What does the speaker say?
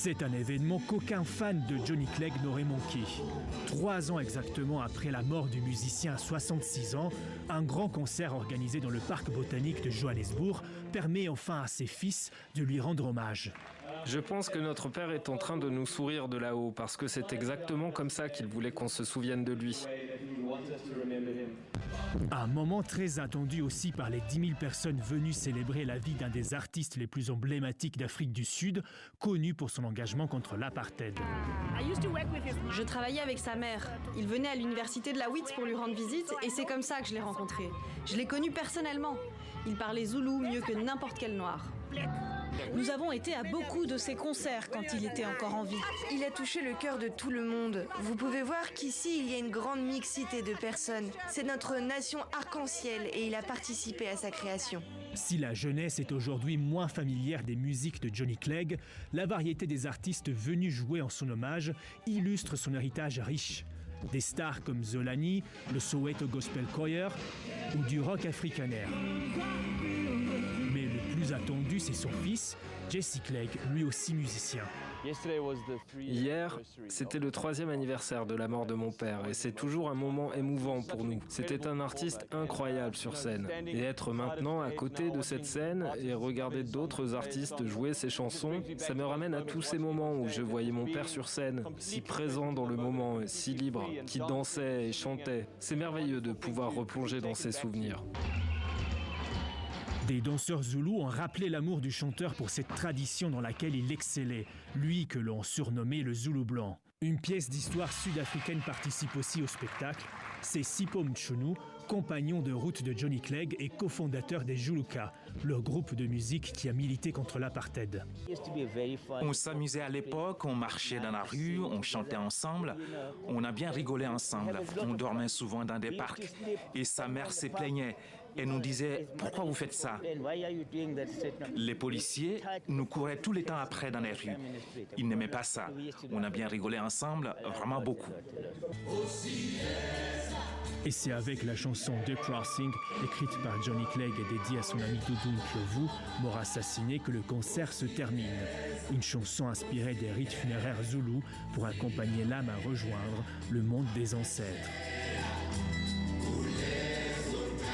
C'est un événement qu'aucun fan de Johnny Clegg n'aurait manqué. 3 ans exactement après la mort du musicien à 66 ans, un grand concert organisé dans le parc botanique de Johannesburg permet enfin à ses fils de lui rendre hommage. Je pense que notre père est en train de nous sourire de là-haut parce que c'est exactement comme ça qu'il voulait qu'on se souvienne de lui. Un moment très attendu aussi par les 10 000 personnes venues célébrer la vie d'un des artistes les plus emblématiques d'Afrique du Sud, connu pour son engagement contre l'apartheid. Je travaillais avec sa mère. Il venait à l'université de la Wits pour lui rendre visite et c'est comme ça que je l'ai rencontré. Je l'ai connu personnellement. Il parlait zoulou mieux que n'importe quel noir. Nous avons été à beaucoup de ses concerts quand il était encore en vie. Il a touché le cœur de tout le monde. Vous pouvez voir qu'ici, il y a une grande mixité de personnes. C'est notre nation arc-en-ciel et il a participé à sa création. Si la jeunesse est aujourd'hui moins familière des musiques de Johnny Clegg, la variété des artistes venus jouer en son hommage illustre son héritage riche. Des stars comme Zolani, le Soweto Gospel Choir ou du rock afrikaner. Mais le plus attendu, c'est son fils, Jesse Clegg, lui aussi musicien. Hier, c'était le 3e anniversaire de la mort de mon père et c'est toujours un moment émouvant pour nous. C'était un artiste incroyable sur scène. Et être maintenant à côté de cette scène et regarder d'autres artistes jouer ses chansons, ça me ramène à tous ces moments où je voyais mon père sur scène, si présent dans le moment, si libre, qui dansait et chantait. C'est merveilleux de pouvoir replonger dans ces souvenirs. Des danseurs zoulous ont rappelé l'amour du chanteur pour cette tradition dans laquelle il excellait, lui que l'on surnommait le Zoulou blanc. Une pièce d'histoire sud-africaine participe aussi au spectacle. C'est Sipho Mchunu, compagnon de route de Johnny Clegg et cofondateur des Juluka, leur groupe de musique qui a milité contre l'apartheid. On s'amusait à l'époque, on marchait dans la rue, on chantait ensemble, on a bien rigolé ensemble. On dormait souvent dans des parcs et sa mère se plaignait. Elle nous disait « Pourquoi vous faites ça ?» Les policiers nous couraient tout le temps après dans les rues. Ils n'aimaient pas ça. On a bien rigolé ensemble, vraiment beaucoup. Et c'est avec la chanson The Crossing, écrite par Johnny Clegg et dédiée à son ami Doudou Ndlovu, mort assassiné, que le concert se termine. Une chanson inspirée des rites funéraires zoulous pour accompagner l'âme à rejoindre le monde des ancêtres.